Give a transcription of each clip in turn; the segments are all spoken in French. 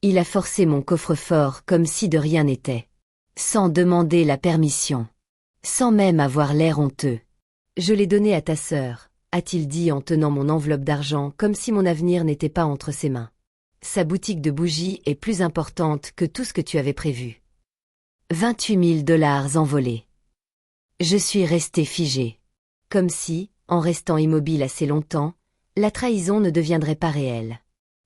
Il a forcé mon coffre-fort comme si de rien n'était. Sans demander la permission. Sans même avoir l'air honteux. Je l'ai donné à ta sœur, a-t-il dit en tenant mon enveloppe d'argent comme si mon avenir n'était pas entre ses mains. Sa boutique de bougies est plus importante que tout ce que tu avais prévu. 28 000 $ envolés. Je suis resté figé. Comme si, en restant immobile assez longtemps, la trahison ne deviendrait pas réelle.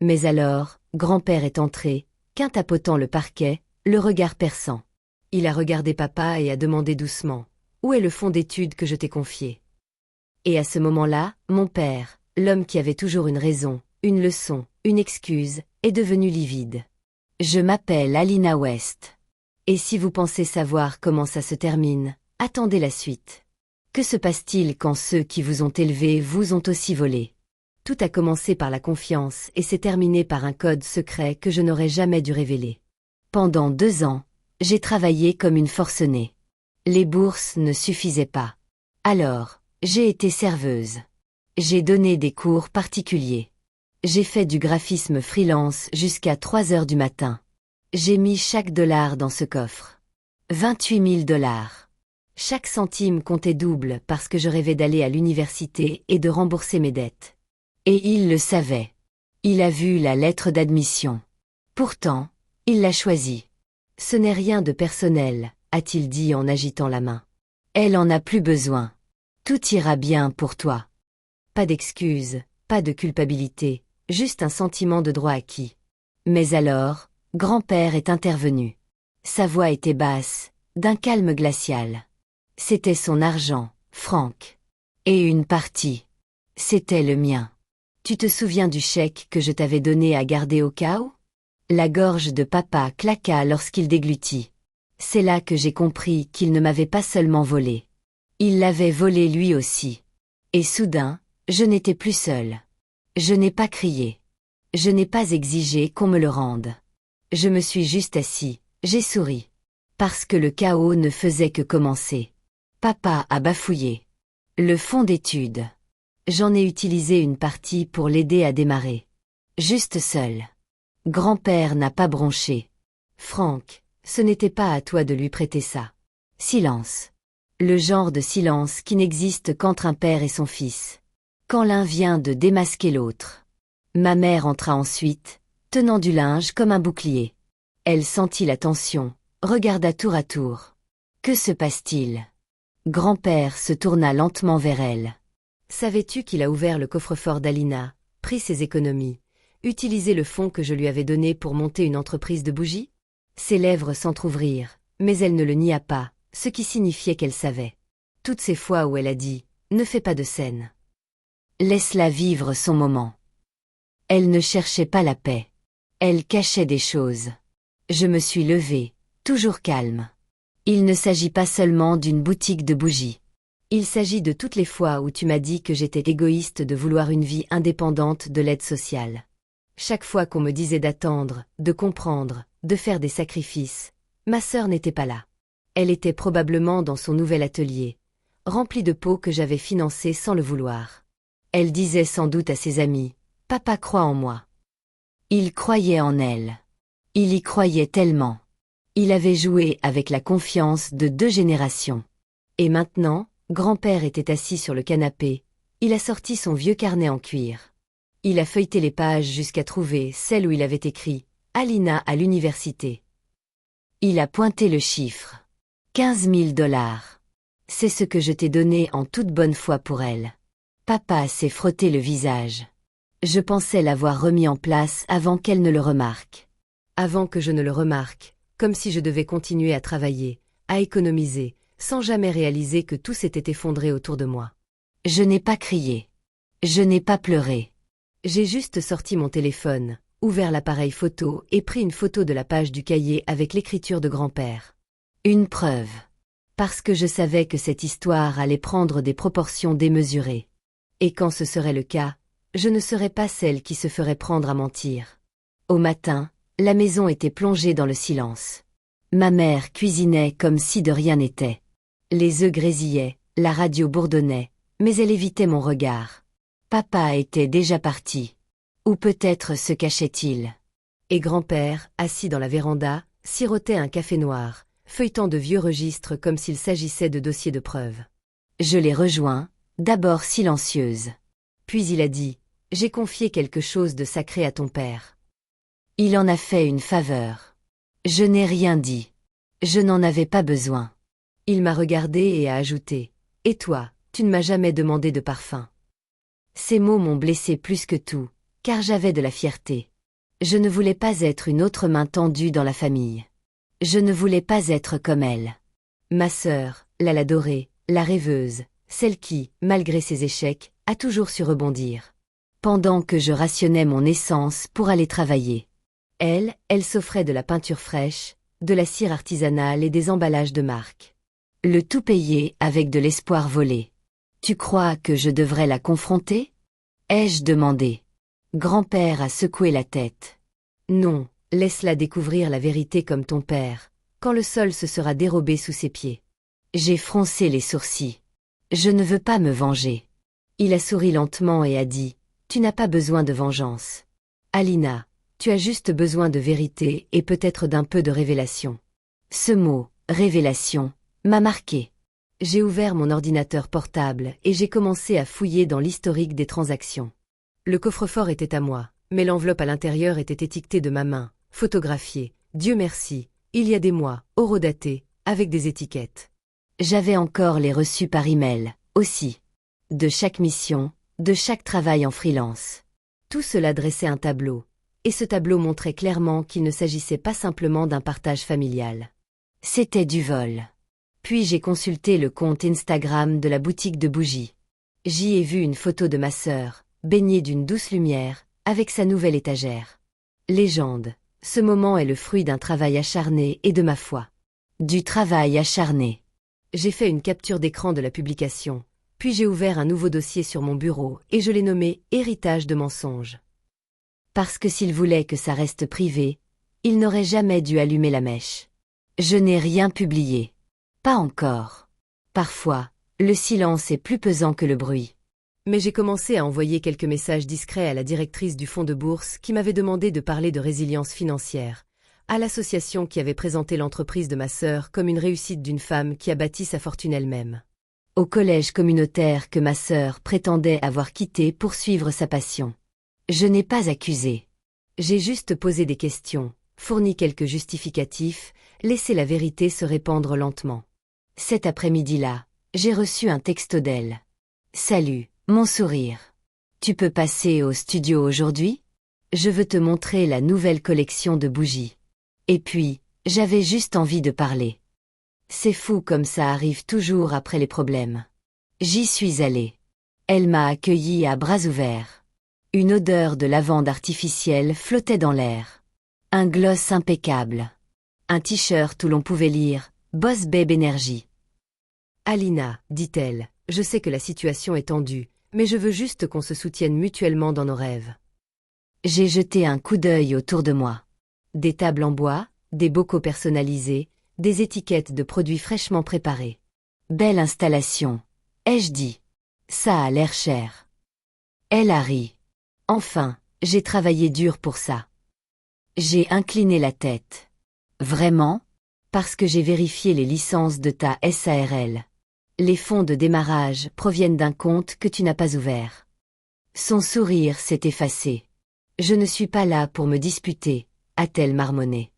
Mais alors, grand-père est entré, quintapotant le parquet, le regard perçant. Il a regardé papa et a demandé doucement « Où est le fonds d'études que je t'ai confié ?» Et à ce moment-là, mon père, l'homme qui avait toujours une raison, une leçon, une excuse, est devenu livide. Je m'appelle Alina West. Et si vous pensez savoir comment ça se termine, attendez la suite. Que se passe-t-il quand ceux qui vous ont élevé vous ont aussi volé? Tout a commencé par la confiance et s'est terminé par un code secret que je n'aurais jamais dû révéler. Pendant 2 ans, j'ai travaillé comme une forcenée. Les bourses ne suffisaient pas. Alors, j'ai été serveuse. J'ai donné des cours particuliers. J'ai fait du graphisme freelance jusqu'à 3 heures du matin. J'ai mis chaque dollar dans ce coffre. 28 000 $. Chaque centime comptait double parce que je rêvais d'aller à l'université et de rembourser mes dettes. Et il le savait. Il a vu la lettre d'admission. Pourtant, il l'a choisie. Ce n'est rien de personnel, a-t-il dit en agitant la main. Elle en a plus besoin. Tout ira bien pour toi. Pas d'excuses, pas de culpabilité, juste un sentiment de droit acquis. Mais alors, grand-père est intervenu. Sa voix était basse, d'un calme glacial. C'était son argent, Franck. Et une partie. C'était le mien. Tu te souviens du chèque que je t'avais donné à garder au cas où? La gorge de papa claqua lorsqu'il déglutit. C'est là que j'ai compris qu'il ne m'avait pas seulement volé. Il l'avait volé lui aussi. Et soudain, je n'étais plus seule. Je n'ai pas crié. Je n'ai pas exigé qu'on me le rende. Je me suis juste assis, j'ai souri. Parce que le chaos ne faisait que commencer. Papa a bafouillé. Le fonds d'études. J'en ai utilisé une partie pour l'aider à démarrer. Juste seul. Grand-père n'a pas bronché. Franck, ce n'était pas à toi de lui prêter ça. Silence. Le genre de silence qui n'existe qu'entre un père et son fils. Quand l'un vient de démasquer l'autre. Ma mère entra ensuite, tenant du linge comme un bouclier. Elle sentit la tension, regarda tour à tour. Que se passe-t-il? Grand-père se tourna lentement vers elle. Savais-tu qu'il a ouvert le coffre-fort d'Alina, pris ses économies, utilisé le fonds que je lui avais donné pour monter une entreprise de bougies? Ses lèvres s'entr'ouvrirent, mais elle ne le nia pas, ce qui signifiait qu'elle savait. Toutes ces fois où elle a dit « Ne fais pas de scène ». Laisse-la vivre son moment. Elle ne cherchait pas la paix. Elle cachait des choses. Je me suis levée, toujours calme. Il ne s'agit pas seulement d'une boutique de bougies. Il s'agit de toutes les fois où tu m'as dit que j'étais égoïste de vouloir une vie indépendante de l'aide sociale. Chaque fois qu'on me disait d'attendre, de comprendre, de faire des sacrifices, ma sœur n'était pas là. Elle était probablement dans son nouvel atelier, rempli de pots que j'avais financés sans le vouloir. Elle disait sans doute à ses amis, « Papa croit en moi ». Il croyait en elle. Il y croyait tellement. Il avait joué avec la confiance de 2 générations. Et maintenant, grand-père était assis sur le canapé, il a sorti son vieux carnet en cuir. Il a feuilleté les pages jusqu'à trouver celle où il avait écrit « Alina à l'université ». Il a pointé le chiffre. 15 000 $. C'est ce que je t'ai donné en toute bonne foi pour elle. Papa s'est frotté le visage. Je pensais l'avoir remis en place avant qu'elle ne le remarque. Avant que je ne le remarque. Comme si je devais continuer à travailler, à économiser, sans jamais réaliser que tout s'était effondré autour de moi. Je n'ai pas crié. Je n'ai pas pleuré. J'ai juste sorti mon téléphone, ouvert l'appareil photo et pris une photo de la page du cahier avec l'écriture de grand-père. Une preuve. Parce que je savais que cette histoire allait prendre des proportions démesurées. Et quand ce serait le cas, je ne serais pas celle qui se ferait prendre à mentir. Au matin, la maison était plongée dans le silence. Ma mère cuisinait comme si de rien n'était. Les œufs grésillaient, la radio bourdonnait, mais elle évitait mon regard. Papa était déjà parti. Ou peut-être se cachait-il. Et grand-père, assis dans la véranda, sirotait un café noir, feuilletant de vieux registres comme s'il s'agissait de dossiers de preuves. Je l'ai rejoint, d'abord silencieuse. Puis il a dit, « J'ai confié quelque chose de sacré à ton père. » Il en a fait une faveur. Je n'ai rien dit. Je n'en avais pas besoin. Il m'a regardé et a ajouté, « Et toi, tu ne m'as jamais demandé de parfum. » Ces mots m'ont blessé plus que tout, car j'avais de la fierté. Je ne voulais pas être une autre main tendue dans la famille. Je ne voulais pas être comme elle. Ma sœur, la dorée, la rêveuse, celle qui, malgré ses échecs, a toujours su rebondir. Pendant que je rationnais mon essence pour aller travailler. Elle s'offrait de la peinture fraîche, de la cire artisanale et des emballages de marque. Le tout payé avec de l'espoir volé. Tu crois que je devrais la confronter? Ai-je demandé. Grand-père a secoué la tête. Non, laisse-la découvrir la vérité comme ton père, quand le sol se sera dérobé sous ses pieds. J'ai froncé les sourcils. Je ne veux pas me venger. Il a souri lentement et a dit, tu n'as pas besoin de vengeance. Alina, tu as juste besoin de vérité et peut-être d'un peu de révélation. Ce mot, révélation, m'a marqué. J'ai ouvert mon ordinateur portable et j'ai commencé à fouiller dans l'historique des transactions. Le coffre-fort était à moi, mais l'enveloppe à l'intérieur était étiquetée de ma main, photographiée, Dieu merci, il y a des mois, horodatée, avec des étiquettes. J'avais encore les reçus par email, aussi. De chaque mission, de chaque travail en freelance. Tout cela dressait un tableau, et ce tableau montrait clairement qu'il ne s'agissait pas simplement d'un partage familial. C'était du vol. Puis j'ai consulté le compte Instagram de la boutique de bougies. J'y ai vu une photo de ma sœur, baignée d'une douce lumière, avec sa nouvelle étagère. Légende, ce moment est le fruit d'un travail acharné et de ma foi. Du travail acharné. J'ai fait une capture d'écran de la publication, puis j'ai ouvert un nouveau dossier sur mon bureau et je l'ai nommé « Héritage de mensonges ». Parce que s'il voulait que ça reste privé, il n'aurait jamais dû allumer la mèche. Je n'ai rien publié. Pas encore. Parfois, le silence est plus pesant que le bruit. Mais j'ai commencé à envoyer quelques messages discrets à la directrice du fonds de bourse qui m'avait demandé de parler de résilience financière, à l'association qui avait présenté l'entreprise de ma sœur comme une réussite d'une femme qui a bâti sa fortune elle-même, au collège communautaire que ma sœur prétendait avoir quitté pour suivre sa passion. Je n'ai pas accusé. J'ai juste posé des questions, fourni quelques justificatifs, laissé la vérité se répandre lentement. Cet après-midi-là, j'ai reçu un texto d'elle. Salut, mon sourire. Tu peux passer au studio aujourd'hui? Je veux te montrer la nouvelle collection de bougies. Et puis, j'avais juste envie de parler. C'est fou comme ça arrive toujours après les problèmes. J'y suis allée. Elle m'a accueilli à bras ouverts. Une odeur de lavande artificielle flottait dans l'air. Un gloss impeccable. Un t-shirt où l'on pouvait lire « Boss Babe Energy ». Alina, dit-elle, je sais que la situation est tendue, mais je veux juste qu'on se soutienne mutuellement dans nos rêves. J'ai jeté un coup d'œil autour de moi. Des tables en bois, des bocaux personnalisés, des étiquettes de produits fraîchement préparés. Belle installation, ai-je dit. Ça a l'air cher. Elle a ri. Enfin, j'ai travaillé dur pour ça. J'ai incliné la tête. Vraiment? Parce que j'ai vérifié les licences de ta SARL. Les fonds de démarrage proviennent d'un compte que tu n'as pas ouvert. Son sourire s'est effacé. Je ne suis pas là pour me disputer, a-t-elle marmonné.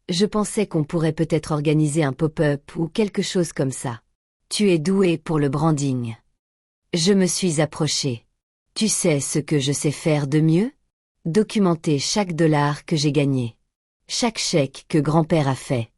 Je pensais qu'on pourrait peut-être organiser un pop-up ou quelque chose comme ça. Tu es doué pour le branding. Je me suis approchée. Tu sais ce que je sais faire de mieux? Documenter chaque dollar que j'ai gagné. Chaque chèque que grand-père a fait.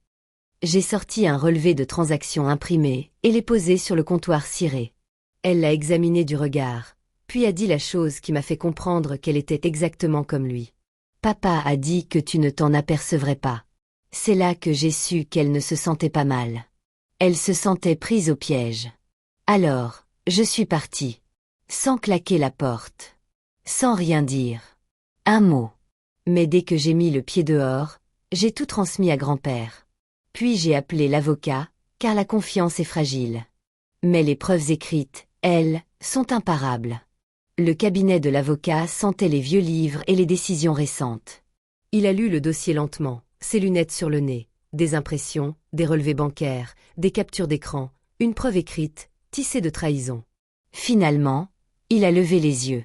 J'ai sorti un relevé de transactions imprimé et l'ai posé sur le comptoir ciré. Elle l'a examiné du regard, puis a dit la chose qui m'a fait comprendre qu'elle était exactement comme lui. Papa a dit que tu ne t'en apercevrais pas. C'est là que j'ai su qu'elle ne se sentait pas mal. Elle se sentait prise au piège. Alors, je suis partie. Sans claquer la porte. Sans rien dire. Un mot. Mais dès que j'ai mis le pied dehors, j'ai tout transmis à grand-père. Puis j'ai appelé l'avocat, car la confiance est fragile. Mais les preuves écrites, elles, sont imparables. Le cabinet de l'avocat sentait les vieux livres et les décisions récentes. Il a lu le dossier lentement, ses lunettes sur le nez, des impressions, des relevés bancaires, des captures d'écran, une preuve écrite, tissée de trahison. Finalement, il a levé les yeux.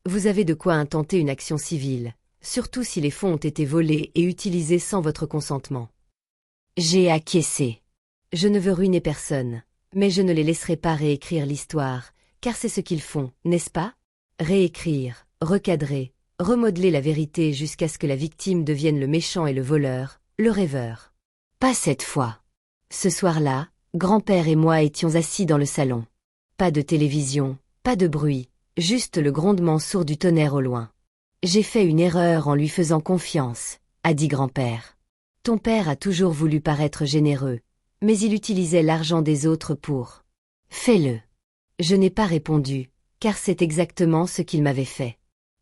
Vous avez de quoi intenter une action civile, surtout si les fonds ont été volés et utilisés sans votre consentement. J'ai acquiescé. Je ne veux ruiner personne, mais je ne les laisserai pas réécrire l'histoire, car c'est ce qu'ils font, n'est-ce pas? Réécrire, recadrer, remodeler la vérité jusqu'à ce que la victime devienne le méchant et le voleur, le rêveur. Pas cette fois. Ce soir-là, grand-père et moi étions assis dans le salon. Pas de télévision, pas de bruit, juste le grondement sourd du tonnerre au loin. J'ai fait une erreur en lui faisant confiance, a dit grand-père. Ton père a toujours voulu paraître généreux, mais il utilisait l'argent des autres pour... Fais-le. Je n'ai pas répondu, car c'est exactement ce qu'il m'avait fait.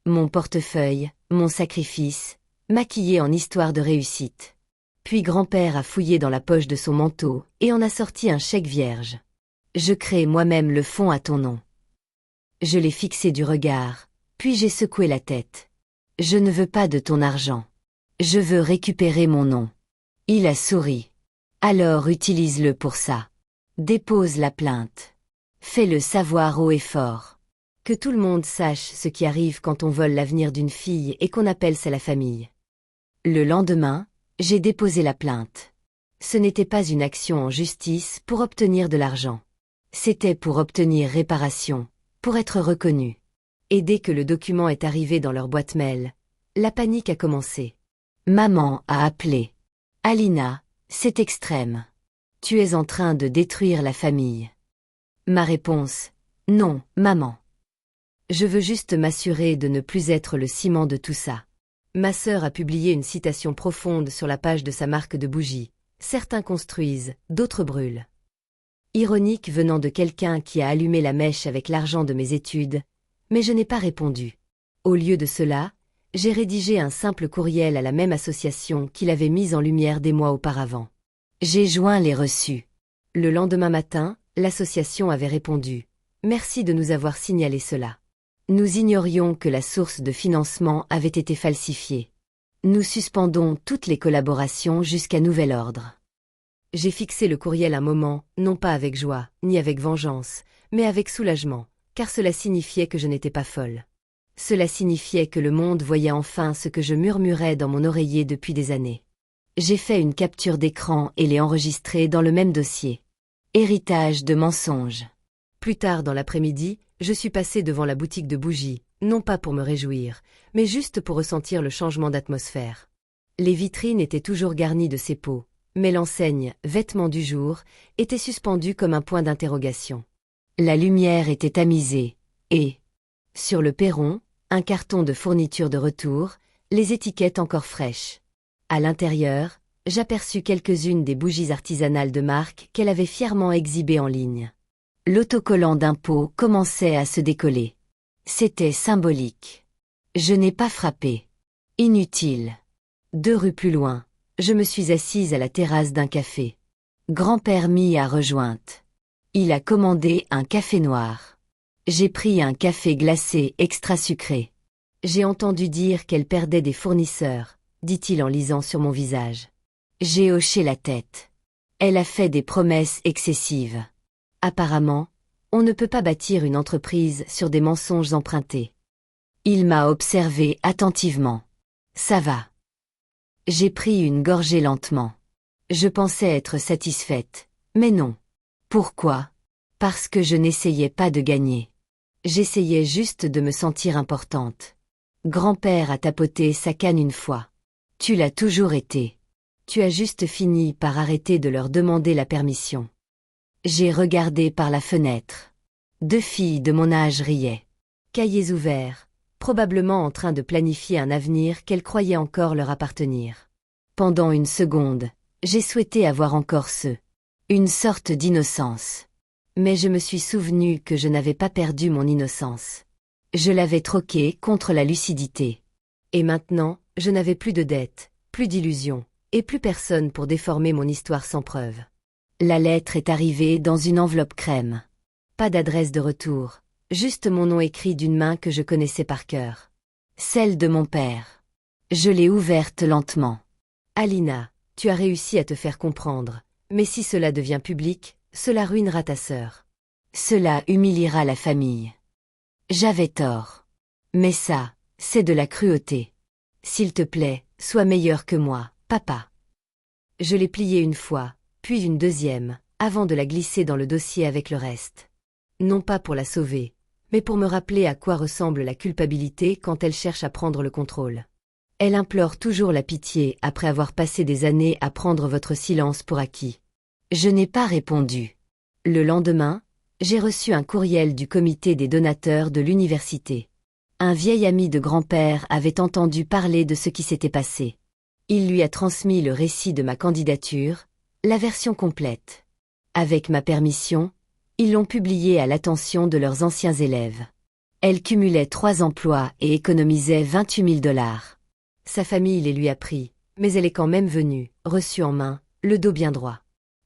Mon portefeuille, mon sacrifice, maquillé en histoire de réussite. Puis grand-père a fouillé dans la poche de son manteau et en a sorti un chèque vierge. Je crée moi-même le fonds à ton nom. Je l'ai fixé du regard, puis j'ai secoué la tête. Je ne veux pas de ton argent. Je veux récupérer mon nom. Il a souri. Alors utilise-le pour ça. Dépose la plainte. Fais-le savoir haut et fort. Que tout le monde sache ce qui arrive quand on vole l'avenir d'une fille et qu'on appelle ça la famille. Le lendemain, j'ai déposé la plainte. Ce n'était pas une action en justice pour obtenir de l'argent. C'était pour obtenir réparation, pour être reconnu. Et dès que le document est arrivé dans leur boîte mail, la panique a commencé. Maman a appelé. Alina, c'est extrême. Tu es en train de détruire la famille. Ma réponse, non, maman. Je veux juste m'assurer de ne plus être le ciment de tout ça. Ma sœur a publié une citation profonde sur la page de sa marque de bougies. Certains construisent, d'autres brûlent. Ironique venant de quelqu'un qui a allumé la mèche avec l'argent de mes études, mais je n'ai pas répondu. Au lieu de cela, j'ai rédigé un simple courriel à la même association qui l'avait mise en lumière des mois auparavant. J'ai joint les reçus. Le lendemain matin, l'association avait répondu. Merci de nous avoir signalé cela. Nous ignorions que la source de financement avait été falsifiée. Nous suspendons toutes les collaborations jusqu'à nouvel ordre. J'ai fixé le courriel un moment, non pas avec joie, ni avec vengeance, mais avec soulagement, car cela signifiait que je n'étais pas folle. Cela signifiait que le monde voyait enfin ce que je murmurais dans mon oreiller depuis des années. J'ai fait une capture d'écran et l'ai enregistrée dans le même dossier. Héritage de mensonges. Plus tard dans l'après-midi, je suis passé devant la boutique de bougies, non pas pour me réjouir, mais juste pour ressentir le changement d'atmosphère. Les vitrines étaient toujours garnies de ces pots, mais l'enseigne « Vêtements du jour » était suspendue comme un point d'interrogation. La lumière était tamisée, et, sur le perron, un carton de fourniture de retour, les étiquettes encore fraîches. À l'intérieur, j'aperçus quelques-unes des bougies artisanales de marque qu'elle avait fièrement exhibées en ligne. L'autocollant d'impôt commençait à se décoller. C'était symbolique. Je n'ai pas frappé. Inutile. 2 rues plus loin, je me suis assise à la terrasse d'un café. Grand-père m'y a rejointe. Il a commandé un café noir. J'ai pris un café glacé extra sucré. J'ai entendu dire qu'elle perdait des fournisseurs, dit-il en lisant sur mon visage. J'ai hoché la tête. Elle a fait des promesses excessives. Apparemment, on ne peut pas bâtir une entreprise sur des mensonges empruntés. Il m'a observé attentivement. Ça va. J'ai pris une gorgée lentement. Je pensais être satisfaite, mais non. Pourquoi? Parce que je n'essayais pas de gagner. J'essayais juste de me sentir importante. Grand-père a tapoté sa canne une fois. Tu l'as toujours été. Tu as juste fini par arrêter de leur demander la permission. J'ai regardé par la fenêtre. 2 filles de mon âge riaient. Cahiers ouverts, probablement en train de planifier un avenir qu'elles croyaient encore leur appartenir. Pendant une seconde, j'ai souhaité avoir encore une sorte d'innocence. Mais je me suis souvenu que je n'avais pas perdu mon innocence. Je l'avais troquée contre la lucidité. Et maintenant, je n'avais plus de dettes, plus d'illusions, et plus personne pour déformer mon histoire sans preuve. La lettre est arrivée dans une enveloppe crème. Pas d'adresse de retour, juste mon nom écrit d'une main que je connaissais par cœur. Celle de mon père. Je l'ai ouverte lentement. Alina, tu as réussi à te faire comprendre, mais si cela devient public, cela ruinera ta sœur. Cela humiliera la famille. J'avais tort. Mais ça, c'est de la cruauté. S'il te plaît, sois meilleur que moi, papa. Je l'ai pliée une fois, puis une deuxième, avant de la glisser dans le dossier avec le reste. Non pas pour la sauver, mais pour me rappeler à quoi ressemble la culpabilité quand elle cherche à prendre le contrôle. Elle implore toujours la pitié après avoir passé des années à prendre votre silence pour acquis. Je n'ai pas répondu. Le lendemain, j'ai reçu un courriel du comité des donateurs de l'université. Un vieil ami de grand-père avait entendu parler de ce qui s'était passé. Il lui a transmis le récit de ma candidature, la version complète. Avec ma permission, ils l'ont publié à l'attention de leurs anciens élèves. Elle cumulait 3 emplois et économisait 28 000 $. Sa famille les lui a pris, mais elle est quand même venue, reçue en main, le dos bien droit.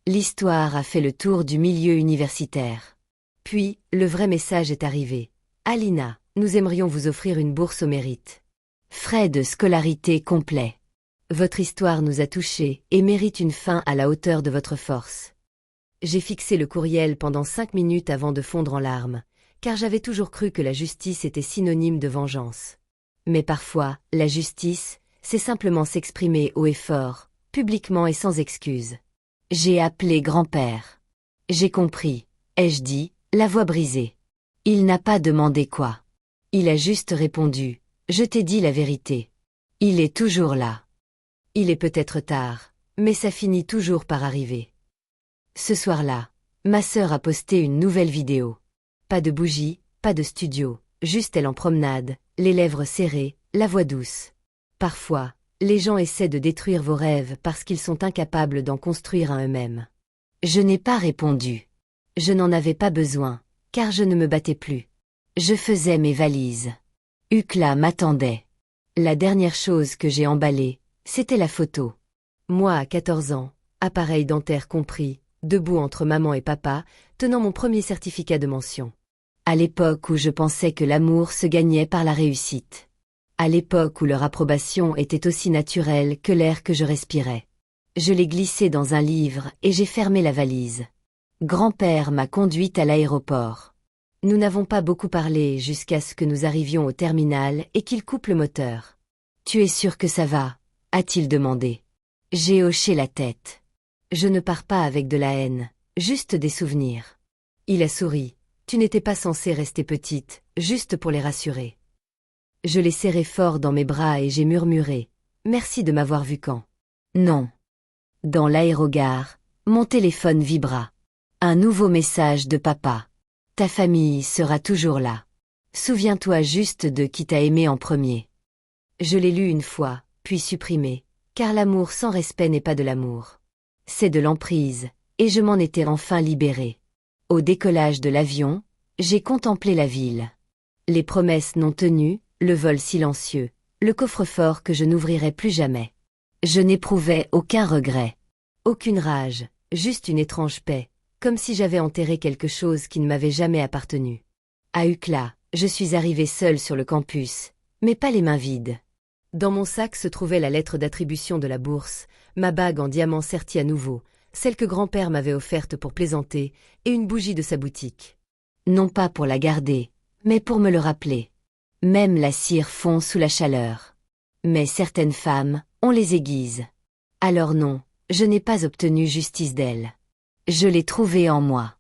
L'histoire a fait le tour du milieu universitaire. Puis, le vrai message est arrivé. Alina, nous aimerions vous offrir une bourse au mérite. Frais de scolarité complets. Votre histoire nous a touchés et mérite une fin à la hauteur de votre force. J'ai fixé le courriel pendant 5 minutes avant de fondre en larmes, car j'avais toujours cru que la justice était synonyme de vengeance. Mais parfois, la justice, c'est simplement s'exprimer haut et fort, publiquement et sans excuse. J'ai appelé grand-père. J'ai compris, ai-je dit, la voix brisée. Il n'a pas demandé quoi. Il a juste répondu, je t'ai dit la vérité. Il est toujours là. Il est peut-être tard, mais ça finit toujours par arriver. Ce soir-là, ma sœur a posté une nouvelle vidéo. Pas de bougie, pas de studio, juste elle en promenade, les lèvres serrées, la voix douce. Parfois, les gens essaient de détruire vos rêves parce qu'ils sont incapables d'en construire un eux-mêmes. Je n'ai pas répondu. Je n'en avais pas besoin, car je ne me battais plus. Je faisais mes valises. Ukla m'attendait. La dernière chose que j'ai emballée, c'était la photo. Moi à 14 ans, appareil dentaire compris, debout entre maman et papa, tenant mon premier certificat de mention. À l'époque où je pensais que l'amour se gagnait par la réussite. À l'époque où leur approbation était aussi naturelle que l'air que je respirais. Je l'ai glissé dans un livre et j'ai fermé la valise. Grand-père m'a conduite à l'aéroport. Nous n'avons pas beaucoup parlé jusqu'à ce que nous arrivions au terminal et qu'il coupe le moteur. « Tu es sûr que ça va ?» a-t-il demandé. J'ai hoché la tête. Je ne pars pas avec de la haine, juste des souvenirs. Il a souri. Tu n'étais pas censée rester petite, juste pour les rassurer. Je l'ai serré fort dans mes bras et j'ai murmuré. Merci de m'avoir vu quand. Non. Dans l'aérogare, mon téléphone vibra. Un nouveau message de papa. Ta famille sera toujours là. Souviens-toi juste de qui t'a aimé en premier. Je l'ai lu une fois, puis supprimé, car l'amour sans respect n'est pas de l'amour. C'est de l'emprise, et je m'en étais enfin libérée. Au décollage de l'avion, j'ai contemplé la ville. Les promesses non tenues, le vol silencieux, le coffre-fort que je n'ouvrirai plus jamais. Je n'éprouvais aucun regret. Aucune rage, juste une étrange paix, comme si j'avais enterré quelque chose qui ne m'avait jamais appartenu. À Ukla, je suis arrivée seule sur le campus, mais pas les mains vides. Dans mon sac se trouvait la lettre d'attribution de la bourse, ma bague en diamant sertie à nouveau, celle que grand-père m'avait offerte pour plaisanter, et une bougie de sa boutique. Non pas pour la garder, mais pour me le rappeler. Même la cire fond sous la chaleur. Mais certaines femmes, on les aiguise. Alors non, je n'ai pas obtenu justice d'elle. Je l'ai trouvée en moi.